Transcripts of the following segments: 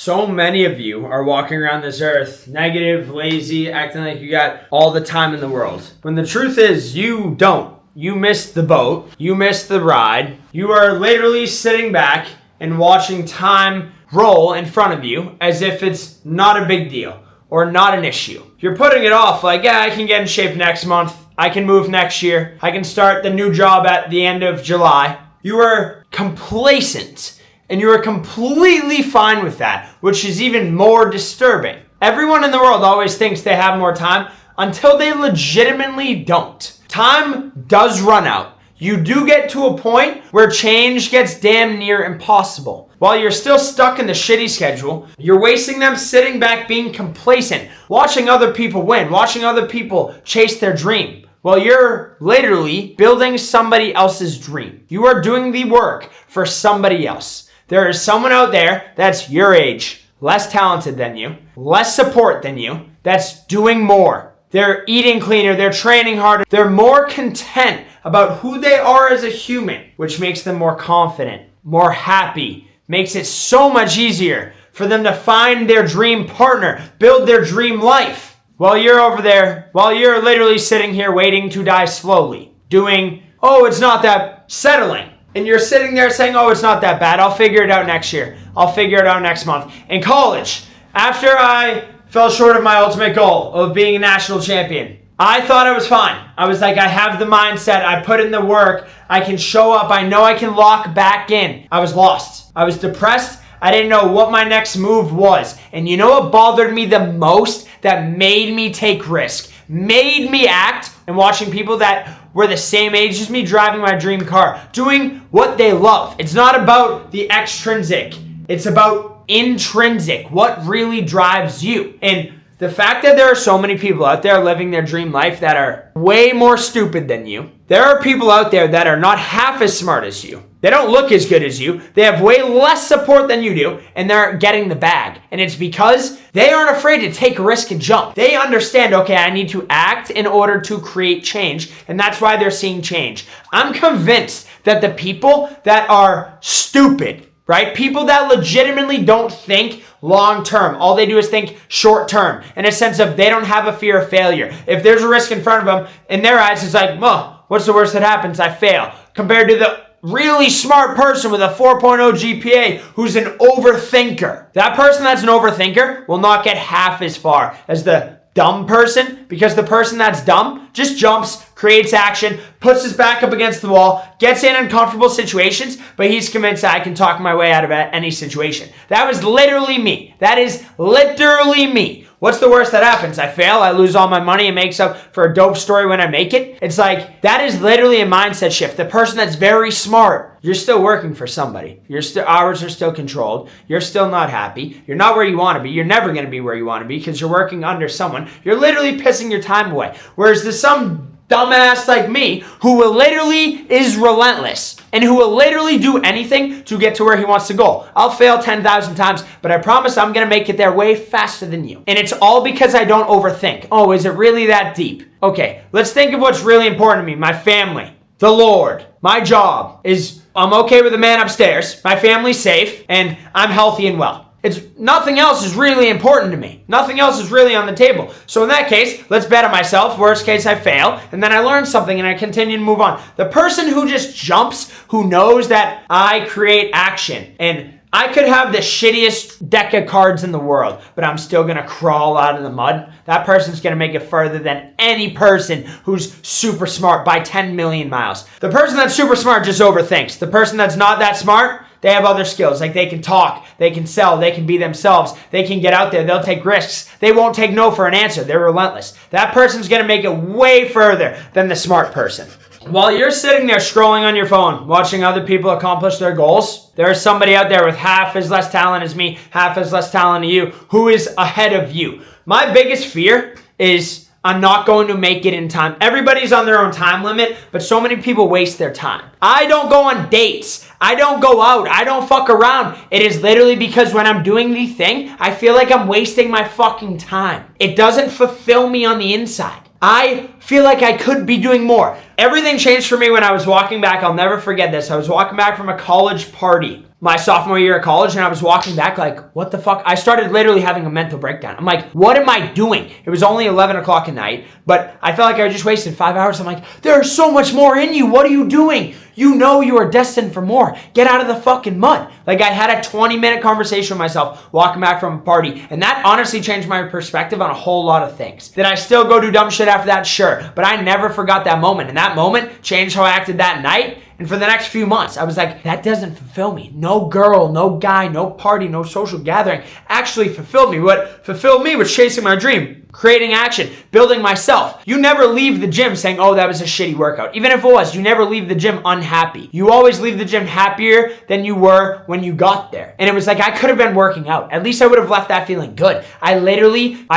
So many of you are walking around this earth negative, lazy, acting like you got all the time in the world. When the truth is, you don't. You missed the boat. You missed the ride. You are literally sitting back and watching time roll in front of you as if it's not a big deal or not an issue. You're putting it off like, yeah, I can get in shape next month. I can move next year. I can start the new job at the end of July. You are complacent. And you are completely fine with that, which is even more disturbing. Everyone in the world always thinks they have more time until they legitimately don't. Time does run out. You do get to a point where change gets damn near impossible. While you're still stuck in the shitty schedule, you're wasting them sitting back being complacent, watching other people win, watching other people chase their dream. Well, you're literally building somebody else's dream. You are doing the work for somebody else. There is someone out there that's your age, less talented than you, less support than you, that's doing more. They're eating cleaner, they're training harder, they're more content about who they are as a human, which makes them more confident, more happy, makes it so much easier for them to find their dream partner, build their dream life. While you're over there, while you're literally sitting here waiting to die slowly, doing, oh, it's not that settling. And you're sitting there saying, oh, it's not that bad. I'll figure it out next year. I'll figure it out next month. In college, after I fell short of my ultimate goal of being a national champion, I thought I was fine. I was like, I have the mindset. I put in the work. I can show up. I know I can lock back in. I was lost. I was depressed. I didn't know what my next move was. And you know what bothered me the most? That made me take risk, made me act, and watching people that were the same age as me driving my dream car, doing what they love. It's not about the extrinsic. It's about intrinsic, what really drives you. And the fact that there are so many people out there living their dream life that are way more stupid than you. There are people out there that are not half as smart as you. They don't look as good as you. They have way less support than you do, and they're getting the bag. And it's because they aren't afraid to take a risk and jump. They understand, okay, I need to act in order to create change, and that's why they're seeing change. I'm convinced that the people that are stupid, right? People that legitimately don't think long term. All they do is think short term in a sense of they don't have a fear of failure. If there's a risk in front of them, in their eyes, it's like, well, what's the worst that happens? I fail. Compared to the really smart person with a 4.0 GPA who's an overthinker. That person that's an overthinker will not get half as far as the dumb person, because the person that's dumb just jumps, creates action, puts his back up against the wall, gets in uncomfortable situations, but he's convinced that I can talk my way out of any situation. That was literally me. That is literally me. What's the worst that happens? I fail, I lose all my money, it makes up for a dope story when I make it. It's like, that is literally a mindset shift. The person that's very smart, you're still working for somebody. Hours are still controlled. You're still not happy. You're not where you want to be. You're never going to be where you want to be because you're working under someone. You're literally pissing your time away. Whereas there's some dumbass like me who will literally is relentless and who will literally do anything to get to where he wants to go. I'll fail 10,000 times, but I promise I'm going to make it there way faster than you. And it's all because I don't overthink. Oh, is it really that deep? Okay, let's think of what's really important to me. My family, the Lord, my job is I'm okay with the man upstairs, my family's safe, and I'm healthy and well. It's nothing else is really important to me. Nothing else is really on the table. So in that case, let's bet on myself. Worst case, I fail. And then I learn something and I continue to move on. The person who just jumps, who knows that I create action and I could have the shittiest deck of cards in the world, but I'm still going to crawl out of the mud. That person's going to make it further than any person who's super smart by 10 million miles. The person that's super smart just overthinks. The person that's not that smart, they have other skills. Like they can talk, they can sell, they can be themselves, they can get out there, they'll take risks. They won't take no for an answer. They're relentless. That person's going to make it way further than the smart person. While you're sitting there scrolling on your phone, watching other people accomplish their goals, there's somebody out there with half as less talent as me, half as less talent as you, who is ahead of you. My biggest fear is I'm not going to make it in time. Everybody's on their own time limit, but so many people waste their time. I don't go on dates. I don't go out. I don't fuck around. It is literally because when I'm doing the thing, I feel like I'm wasting my fucking time. It doesn't fulfill me on the inside. I feel like I could be doing more. Everything changed for me when I was walking back. I'll never forget this. I was walking back from a college party. my sophomore year of college, and I was walking back like, what the fuck? I started literally having a mental breakdown. I'm like, what am I doing? It was only 11 o'clock at night, but I felt like I just wasted 5 hours. I'm like, there's so much more in you. What are you doing? You know you are destined for more. Get out of the fucking mud. Like, I had a 20-minute conversation with myself walking back from a party, and that honestly changed my perspective on a whole lot of things. Did I still go do dumb shit after that? Sure. But I never forgot that moment, and that moment changed how I acted that night. And for the next few months, I was like, that doesn't fulfill me. No girl, no guy, no party, no social gathering actually fulfilled me. What fulfilled me was chasing my dream, creating action, building myself. You never leave the gym saying, oh, that was a shitty workout. Even if it was, you never leave the gym unhappy. You always leave the gym happier than you were when you got there. And it was like, I could have been working out. At least I would have left that feeling good. I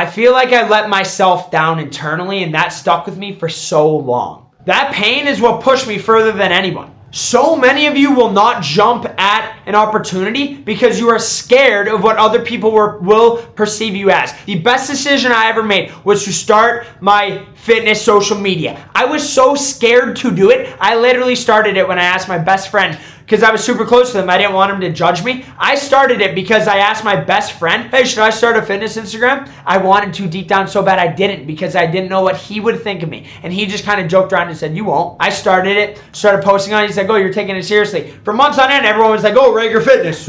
feel like I let myself down internally, and that stuck with me for so long. That pain is what pushed me further than anyone. So many of you will not jump at an opportunity because you are scared of what other people will perceive you as. The best decision I ever made was to start my fitness social media. I was so scared to do it. I literally started it when I asked my best friend, because I was super close to them. I didn't want him to judge me. I started it because I asked my best friend, hey, should I start a fitness Instagram? I wanted to deep down so bad. I didn't, because I didn't know what he would think of me. And he just kind of joked around and said, you won't. I started it, started posting on it. He's like, oh, you're taking it seriously. For months on end, everyone was like, oh, Rager Fitness.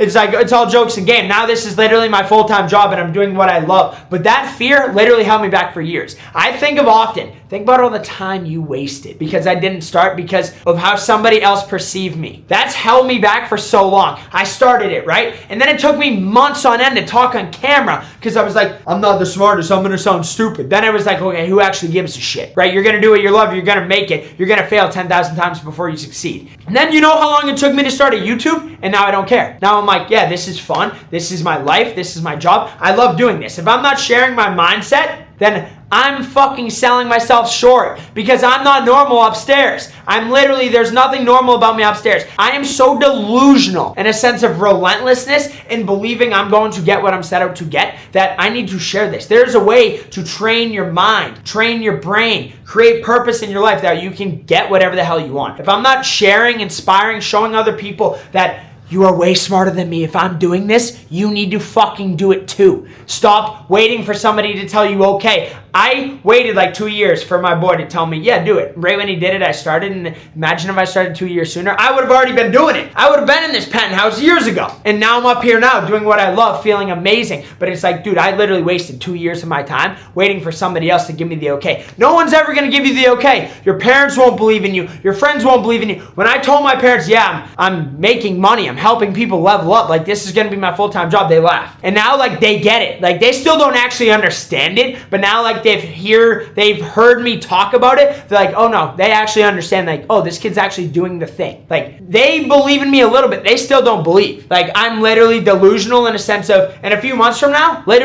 It's like, it's all jokes and game. Now this is literally my full-time job, and I'm doing what I love. But that fear literally held me back for years. I think about all the time you wasted because I didn't start because of how somebody else perceived me. That's held me back for so long. I started it, right? And then it took me months on end to talk on camera because I was like, I'm not the smartest, I'm gonna sound stupid. Then I was like, okay, who actually gives a shit, right? You're gonna do what you love, you're gonna make it, you're gonna fail 10,000 times before you succeed. And then you know how long it took me to start a YouTube? And now I don't care. Now I'm like, yeah, this is fun, this is my life, this is my job, I love doing this. If I'm not sharing my mindset, then I'm fucking selling myself short because I'm not normal upstairs. There's nothing normal about me upstairs. I am so delusional in a sense of relentlessness in believing I'm going to get what I'm set out to get that I need to share this. There's a way to train your mind, train your brain, create purpose in your life that you can get whatever the hell you want. If I'm not sharing, inspiring, showing other people that you are way smarter than me. If I'm doing this, you need to fucking do it too. Stop waiting for somebody to tell you okay. I waited like 2 years for my boy to tell me, yeah, do it. Right when he did it, I started, and imagine if I started 2 years sooner, I would have already been doing it. I would have been in this penthouse years ago. And now I'm up here now doing what I love, feeling amazing. But it's like, dude, I literally wasted 2 years of my time waiting for somebody else to give me the okay. No one's ever going to give you the okay. Your parents won't believe in you. Your friends won't believe in you. When I told my parents, yeah, I'm making money, I'm helping people level up, like this is going to be my full-time job, they laugh. And now like they get it. Like they still don't actually understand it, but now like they've heard me talk about it. They're like, oh no, they actually understand, like, oh, this kid's actually doing the thing. Like they believe in me a little bit. They still don't believe. Like I'm literally delusional in a sense of, in a few months from now, they're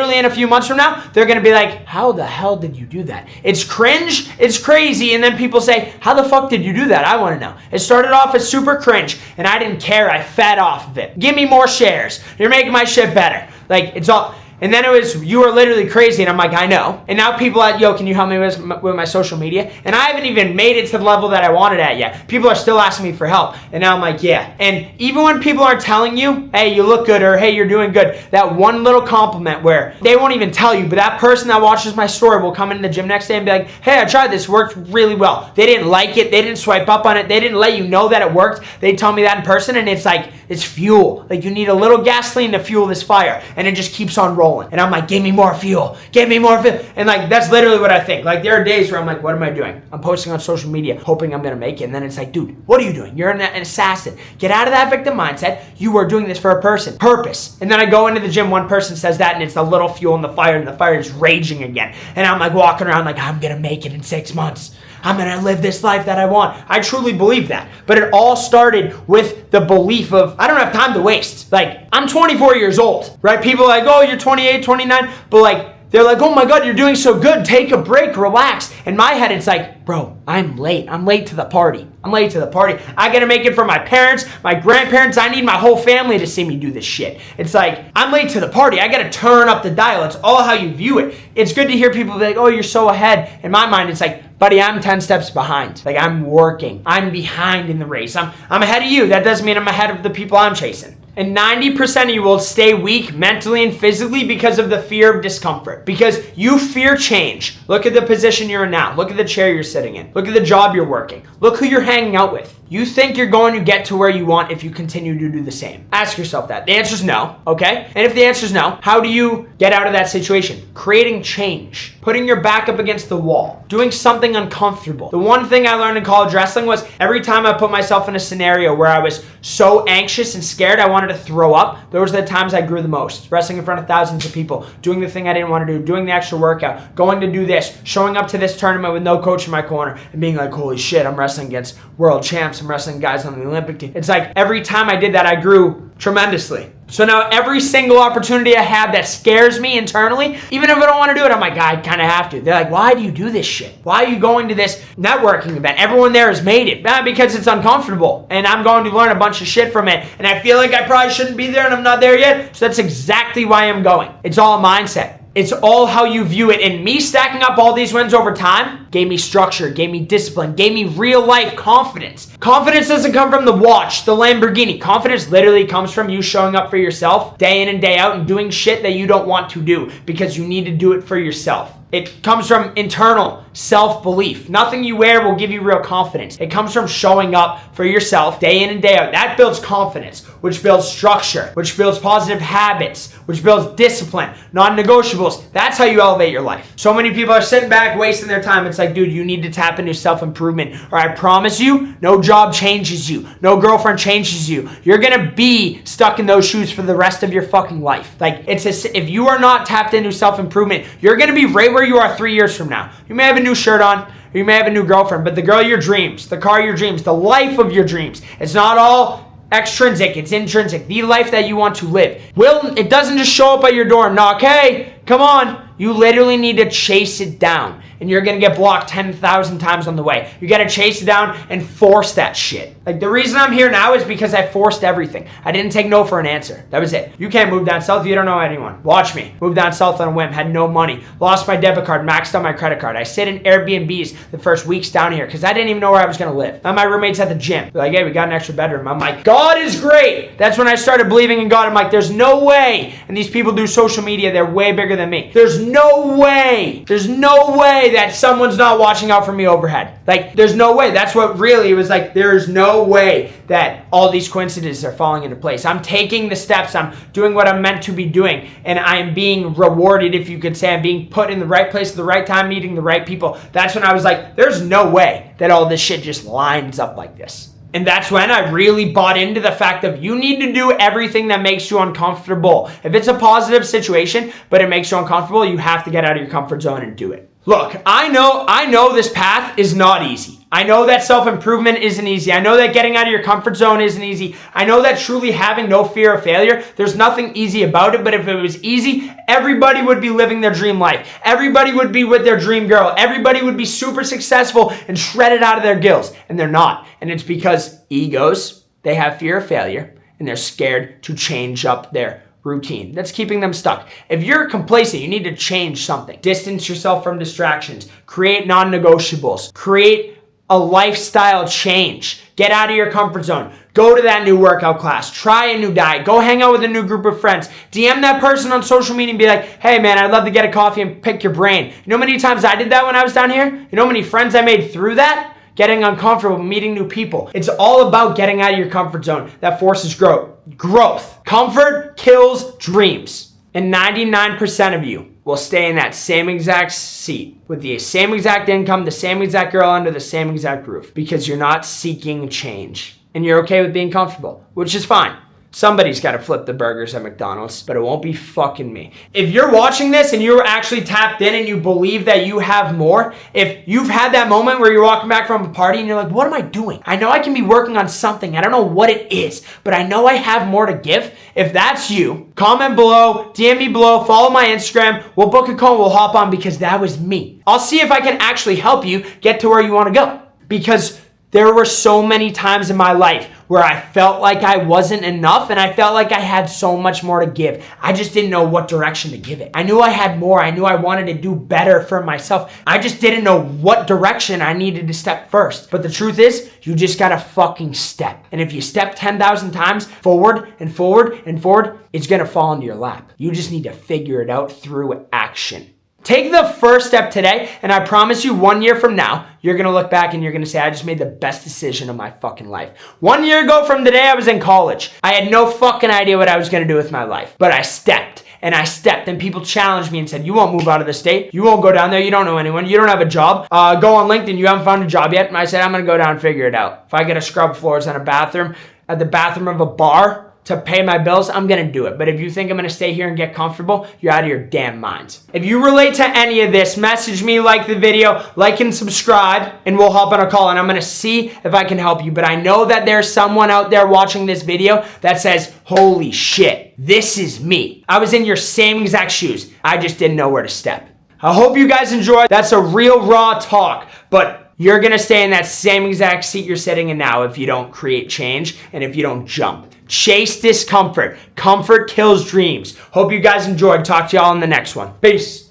going to be like, how the hell did you do that? It's cringe. It's crazy. And then people say, how the fuck did you do that? I want to know. It started off as super cringe and I didn't care. I fed off of it. Give me more shares. You're making my shit better. Like it's all. And then it was, you are literally crazy. And I'm like, I know. And now people are like, yo, can you help me with my social media? And I haven't even made it to the level that I wanted at yet. People are still asking me for help. And now I'm like, yeah. And even when people are telling you, hey, you look good, or hey, you're doing good, that one little compliment where they won't even tell you, but that person that watches my story will come into the gym next day and be like, hey, I tried this, worked really well. They didn't like it. They didn't swipe up on it. They didn't let you know that it worked. They tell me that in person, and it's like, it's fuel. Like you need a little gasoline to fuel this fire, and it just keeps on rolling. And I'm like, give me more fuel. Give me more fuel. And like, that's literally what I think. Like there are days where I'm like, what am I doing? I'm posting on social media, hoping I'm going to make it. And then it's like, dude, what are you doing? You're an assassin. Get out of that victim mindset. You are doing this for a purpose. And then I go into the gym, one person says that, and it's a little fuel in the fire, and the fire is raging again. And I'm like walking around like, I'm going to make it in 6 months. I'm going to live this life that I want. I truly believe that. But it all started with the belief of, I don't have time to waste. Like, I'm 24 years old, right? People are like, oh, you're 28, 29. But like, They're like, oh my God, you're doing so good. Take a break, relax. In my head, it's like, bro, I'm late. I'm late to the party. I gotta make it for my parents, my grandparents. I need my whole family to see me do this shit. It's like, I'm late to the party. I gotta turn up the dial. It's all how you view it. It's good to hear people be like, oh, you're so ahead. In my mind, it's like, buddy, I'm 10 steps behind. Like, I'm working. I'm behind in the race. I'm ahead of you. That doesn't mean I'm ahead of the people I'm chasing. And 90% of you will stay weak mentally and physically because of the fear of discomfort. Because you fear change. Look at the position you're in now. Look at the chair you're sitting in. Look at the job you're working. Look who you're hanging out with. You think you're going to get to where you want if you continue to do the same. Ask yourself that. The answer is no, okay? And if the answer is no, how do you get out of that situation? Creating change. Putting your back up against the wall. Doing something uncomfortable. The one thing I learned in college wrestling was every time I put myself in a scenario where I was so anxious and scared I wanted to throw up, those are the times I grew the most. Wrestling in front of thousands of people, doing the thing I didn't want to do, doing the extra workout, going to do this, showing up to this tournament with no coach in my corner and being like, holy shit, I'm wrestling against world champs, I'm wrestling guys on the Olympic team. It's like every time I did that, I grew tremendously. So now every single opportunity I have that scares me internally, even if I don't want to do it, I'm like, I kind of have to. They're like, why do you do this shit? Why are you going to this networking event? Everyone there has made it. Because it's uncomfortable. And I'm going to learn a bunch of shit from it. And I feel like I probably shouldn't be there and I'm not there yet. So that's exactly why I'm going. It's all a mindset. It's all how you view it. And me stacking up all these wins over time gave me structure, gave me discipline, gave me real life confidence. Confidence doesn't come from the watch, the Lamborghini. Confidence literally comes from you showing up for yourself day in and day out and doing shit that you don't want to do because you need to do it for yourself. It comes from internal self-belief. Nothing you wear will give you real confidence. It comes from showing up for yourself day in and day out. That builds confidence, which builds structure, which builds positive habits, which builds discipline, non-negotiables. That's how you elevate your life. So many people are sitting back wasting their time. It's like, dude, you need to tap into self-improvement, or I promise you, no job changes you. No girlfriend changes you. You're gonna be stuck in those shoes for the rest of your fucking life. Like, if you are not tapped into self-improvement, you're gonna be right where you are 3 years from now. You may have a new shirt on, or you may have a new girlfriend, but the girl of your dreams, the car of your dreams, the life of your dreams, it's not all extrinsic, it's intrinsic. The life that you want to live. It doesn't just show up at your door and knock, hey, come on. You literally need to chase it down. And you're going to get blocked 10,000 times on the way. You got to chase it down and force that shit. Like, the reason I'm here now is because I forced everything. I didn't take no for an answer. That was it. You can't move down south. You don't know anyone. Watch me. Moved down south on a whim. Had no money. Lost my debit card. Maxed out my credit card. I stayed in Airbnbs the first weeks down here because I didn't even know where I was going to live. Now my roommates at the gym. They're like, hey, we got an extra bedroom. I'm like, God is great. That's when I started believing in God. I'm like, there's no way. And these people do social media. They're way bigger than me. There's no way. There's no way that someone's not watching out for me overhead. Like, there's no way. That's what really was like, there's no way that all these coincidences are falling into place. I'm taking the steps. I'm doing what I'm meant to be doing. And I'm being rewarded, if you could say. I'm being put in the right place at the right time, meeting the right people. That's when I was like, there's no way that all this shit just lines up like this. And that's when I really bought into the fact of you need to do everything that makes you uncomfortable. If it's a positive situation, but it makes you uncomfortable, you have to get out of your comfort zone and do it. Look, I know this path is not easy. I know that self-improvement isn't easy. I know that getting out of your comfort zone isn't easy. I know that truly having no fear of failure, there's nothing easy about it, but if it was easy, everybody would be living their dream life. Everybody would be with their dream girl. Everybody would be super successful and shredded out of their gills, and they're not. And it's because egos, they have fear of failure, and they're scared to change up their routine. That's keeping them stuck. If you're complacent, you need to change something. Distance yourself from distractions. Create non-negotiables. Create a lifestyle change. Get out of your comfort zone. Go to that new workout class. Try a new diet. Go hang out with a new group of friends. DM that person on social media and be like, hey man, I'd love to get a coffee and pick your brain. You know how many times I did that when I was down here? You know how many friends I made through that? Getting uncomfortable, meeting new people. It's all about getting out of your comfort zone. That forces growth. Comfort kills dreams. And 99% of you will stay in that same exact seat with the same exact income, the same exact girl under the same exact roof, because you're not seeking change. And you're okay with being comfortable, which is fine. Somebody's got to flip the burgers at McDonald's, but it won't be fucking me. If you're watching this and you're actually tapped in and you believe that you have more, if you've had that moment where you're walking back from a party and you're like, what am I doing? I know I can be working on something. I don't know what it is, but I know I have more to give. If that's you, comment below, DM me below, follow my Instagram. We'll book a call, we'll hop on because that was me. I'll see if I can actually help you get to where you want to go, because there were so many times in my life where I felt like I wasn't enough and I felt like I had so much more to give. I just didn't know what direction to give it. I knew I had more. I knew I wanted to do better for myself. I just didn't know what direction I needed to step first. But the truth is, you just gotta fucking step. And if you step 10,000 times forward and forward and forward, it's gonna fall into your lap. You just need to figure it out through action. Take the first step today, and I promise you 1 year from now, you're going to look back and you're going to say, I just made the best decision of my fucking life. 1 year ago from today, I was in college. I had no fucking idea what I was going to do with my life, but I stepped. And people challenged me and said, you won't move out of the state. You won't go down there. You don't know anyone. You don't have a job. Go on LinkedIn. You haven't found a job yet. And I said, I'm going to go down and figure it out. If I get to scrub floors in a bathroom, at the bathroom of a bar, to pay my bills, I'm gonna do it. But if you think I'm gonna stay here and get comfortable, you're out of your damn minds. If you relate to any of this, message me, like the video, like and subscribe, and we'll hop on a call and I'm gonna see if I can help you. But I know that there's someone out there watching this video that says, holy shit, this is me. I was in your same exact shoes. I just didn't know where to step. I hope you guys enjoyed. That's a real raw talk, but you're gonna stay in that same exact seat you're sitting in now if you don't create change and if you don't jump. Chase discomfort. Comfort kills dreams. Hope you guys enjoyed. Talk to y'all in the next one. Peace.